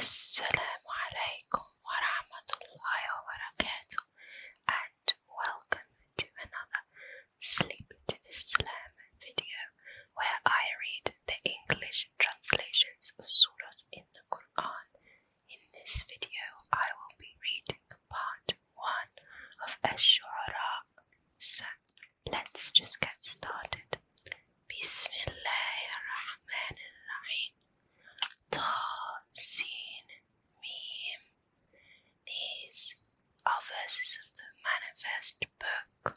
Assalamu alaikum wa rahmatullahi wa barakatuh, and welcome to another Sleep to Islam video where I read the English translations of surahs in the Quran. In this video I will be reading part 1 of Ash-Shu'ara. So let's just get started. Bismillahirrahmanirrahim. Sin Mim. These are verses of the manifest book.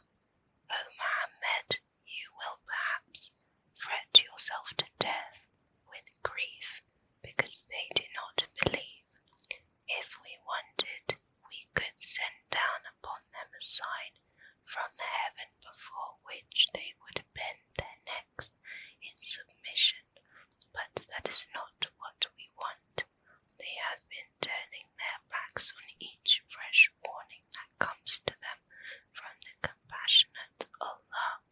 O Muhammad, you will perhaps fret yourself to death with grief because they do not believe. If we wanted, we could send down upon them a sign from the heaven before which they would bend their necks in submission, but that is not what we want. They have been turning their backs on each fresh warning that comes to them from the compassionate Allah.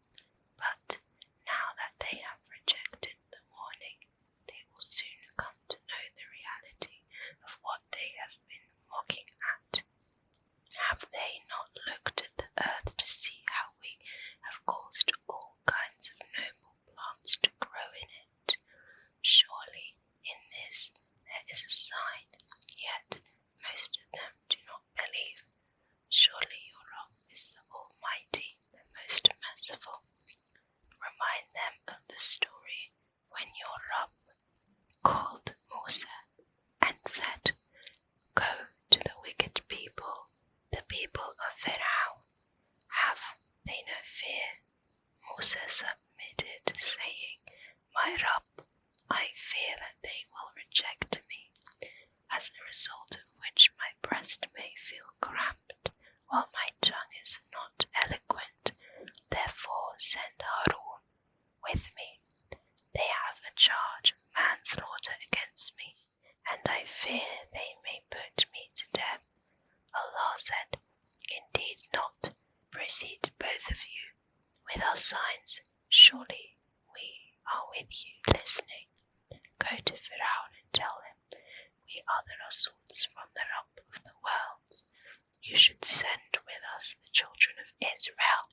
But now that they have rejected the warning, they will soon come to know the reality of what they have been mocking at. Have they not looked at the earth to see how we have caused all kinds of noble plants to grow in it? Surely in this there is a sign, yet most of them do not believe. Surely your Rabb is the Almighty, the most merciful. Remind them of the story when your Rabb called Musa and said, "Go to the wicked people, the people of Pharaoh. Have they no fear?" Musa submitted, saying, "My Rabb, I fear that they will reject me, as a result of which my breast may feel cramped, while my tongue is not eloquent. Therefore send Harun with me. They have a charge of manslaughter against me, and I fear they may put me to death." Allah said, "Indeed not. Proceed both of you with our signs. Surely we are with you listening. Go to Pharaoh and tell him, we are the Rasuls from the Rabb of the worlds. You should send with us the children of Israel."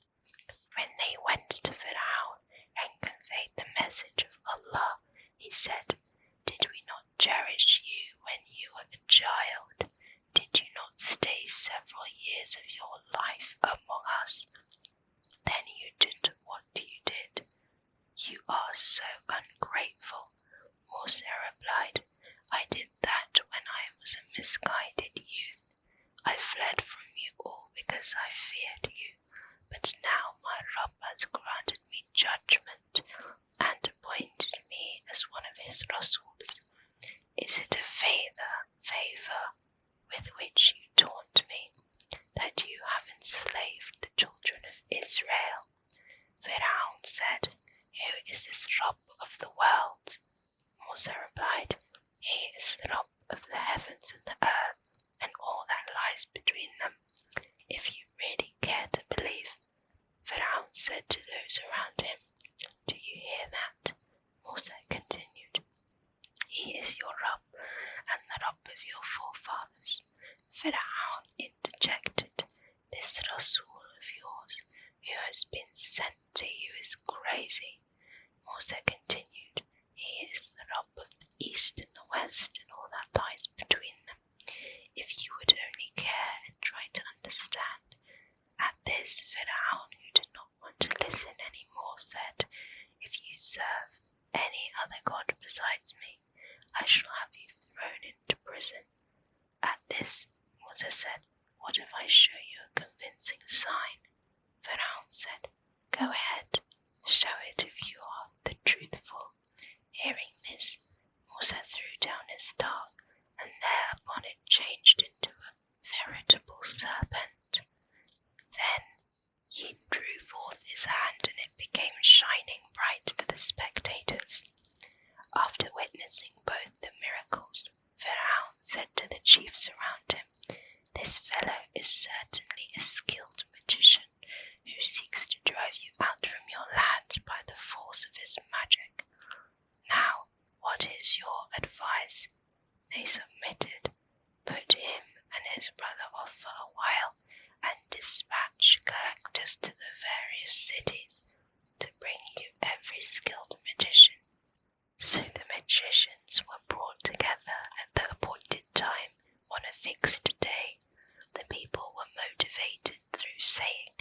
When they went to Pharaoh and conveyed the message of Allah, he said, "Did we not cherish you when you were a child? Did you not stay several years of your life among us? Then you did what you did. You are so ungrateful." Musa replied, "I did that when I was a misguided youth. I fled from you all because I feared you. But now my Rabb has granted me judgment and appointed me as one of his Rasuls. Is it a favor with which you taunt me, that you have enslaved the children of Israel?" Pharaoh said, "Who is this Rabb of the world?" Musa replied, "He is the Rabb of the heavens and the earth, and all that lies between them, if you really care to believe." Pharaoh said to those around him, "Do you hear that?" Musa continued, "He is your Rabb and the Rabb of your forefathers." Pharaoh interjected, "This Rasul of yours who has been sent to you is crazy." Musa continued, "He is the Rabb of the east and the west and all that lies between them, if you would only care and try to understand." At this, Pharaoh, who did not want to listen any more, said, "If you serve any other god besides me, I shall have you thrown into prison." At this, Musa said, "What if I show you a convincing sign?" Pharaoh said, "Go ahead, show it if you are the truthful." Hearing this, Musa threw down his staff, and thereupon it changed into a veritable serpent. Then he drew forth his hand, and it became shining bright for the spectators. After witnessing both the miracles, Pharaoh said to the chiefs around him, "This fellow is certainly a skilled magician who seeks to drive you out from your land by the force of his magic. Now, what is your advice?" they submitted, put him and his brother off for a while, and dispatched collectors to the various cities to bring you every skilled magician. So the magicians were brought together at the appointed time on a fixed day. The people were motivated through saying,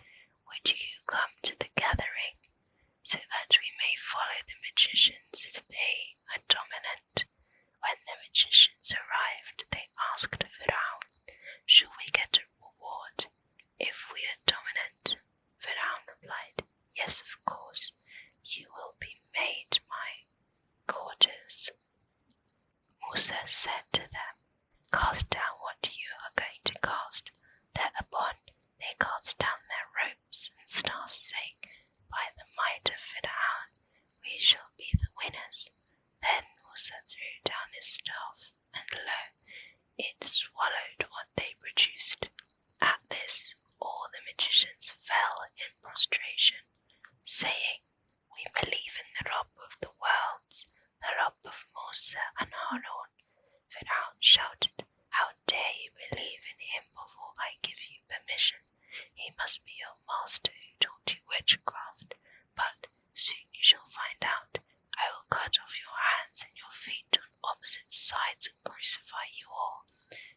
"Would you come to the gathering, so that we may follow the magicians if they are dominant?" When the magicians arrived, they asked Firaun, "Shall we get a reward if we are dominant?" Firaun replied, "Yes, of course. You will be made my courtiers." Musa said to them, "Cast down what you are going to cast." Thereupon they cast down their ropes and staffs, saying, "By the might of Firaun, we shall be the winners." Then Musa threw down his staff, and lo, it swallowed what they produced. At this, all the magicians fell in prostration, saying, "We believe in the Rabb of the worlds, the Rabb of Musa and Harun." Firaun shouted, "How dare you believe in him before I give you permission? He must be your master who taught you witchcraft. But soon you shall find out. I will cut off your hands and your feet on opposite sides and crucify you all."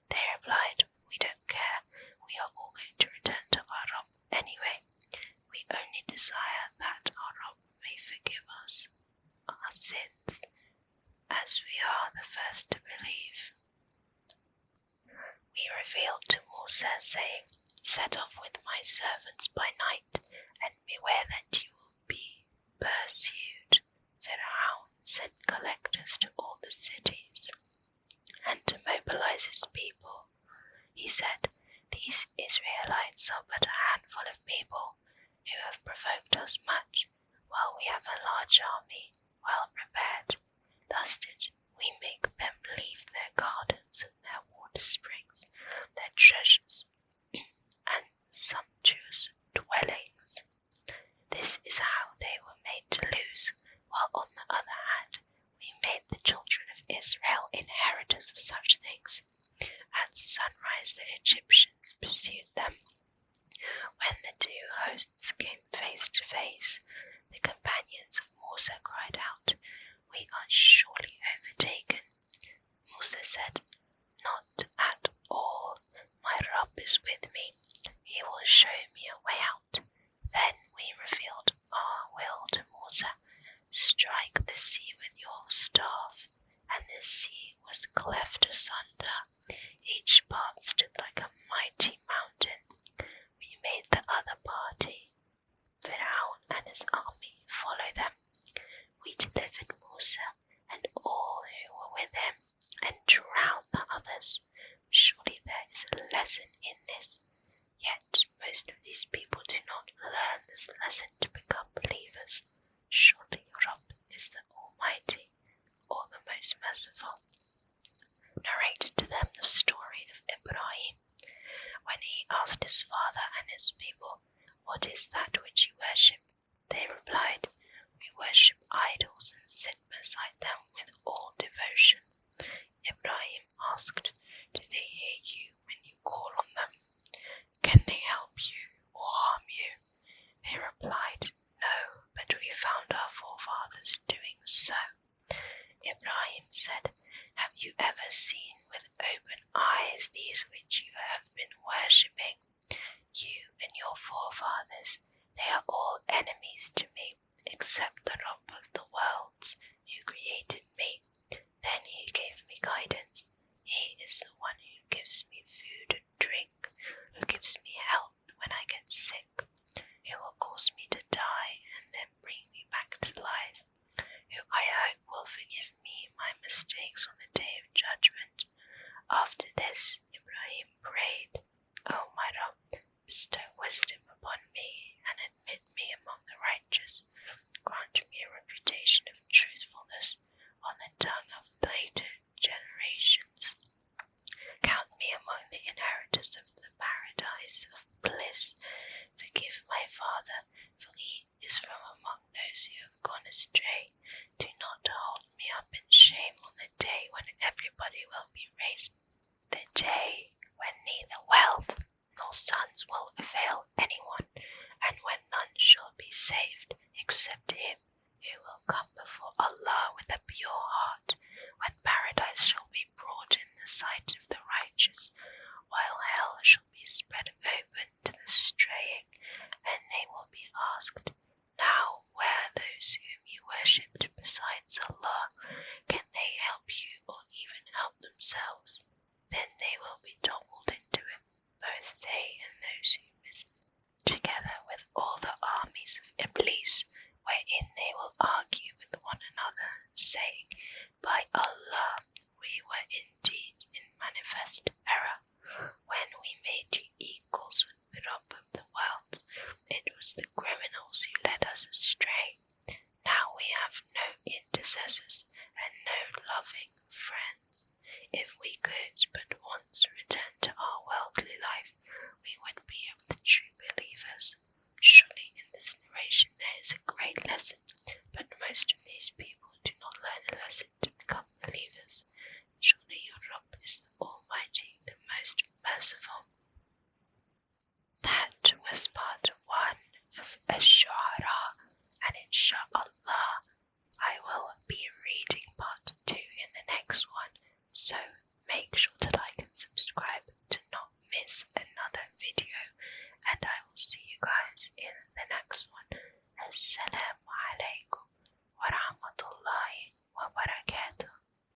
They replied, "We don't care. We are all going to return to our Rabb anyway. We only desire that our Rabb may forgive us our sins, as we are the first to believe." We revealed to Musa, saying, "Set off with my servants by night, and beware that you will be pursued." Firaun sent collectors to all the cities, and to mobilize his people. He said, "These Israelites are but a handful of people who have provoked us much, while we have a large army, well prepared. Thus did we make them leave their gardens and their water springs, their treasures, and sumptuous dwellings. This is how they were made to lose, while on the other hand, we made the children of Israel inheritors of such things." At sunrise the Egyptians pursued them. When the two hosts came face to face, the companions of Musa cried out, "We are surely overtaken." Musa said, "Not at all. My Rabb is with me. He will show me a way out." Then we revealed our will to Musa. "Strike the sea with your staff." And the sea was cleft asunder. Each part stood like a mighty mountain. We made the other party, Firaun and his army, follow them. We delivered Musa and all who were with him, and drowned the others. Surely there is a lesson in this. Yet most of these people do not learn this lesson to become believers. Surely Rabb is the Almighty, or the Most Merciful. Narrated to them the story of Ibrahim. When he asked his father and his people, "What is that which you worship?" They replied, "We worship idols and sit beside them with all devotion." Ibrahim asked, "Do they hear you when you call on them? Can they help you or harm you?" They replied, "No, but we found our forefathers doing so." Ibrahim said, "Have you ever seen with open eyes these which you have been worshipping? You and your forefathers, they are all enemies to me, except the Rabb of the worlds, who created me. Then he gave me guidance. He is the one who gives me food and drink, who gives me health when I get sick, who will cause me to die and then bring me back to life, who I hope will forgive me my mistakes on the day of judgment." After this, Ibrahim prayed, "O my Rabb, bestow wisdom upon me and admit me among the righteous. Grant me a reputation of truthfulness on the tongue of later generations. Count me among the inheritors of the paradise of bliss. Forgive my father, for he is from among those who have gone astray. Do not hold me up in shame on the day when everybody will be themselves. Then they will be toppled into it, both they and those who resist, together with all the armies of Iblis, wherein they will argue with one another, saying, By Allah, we were in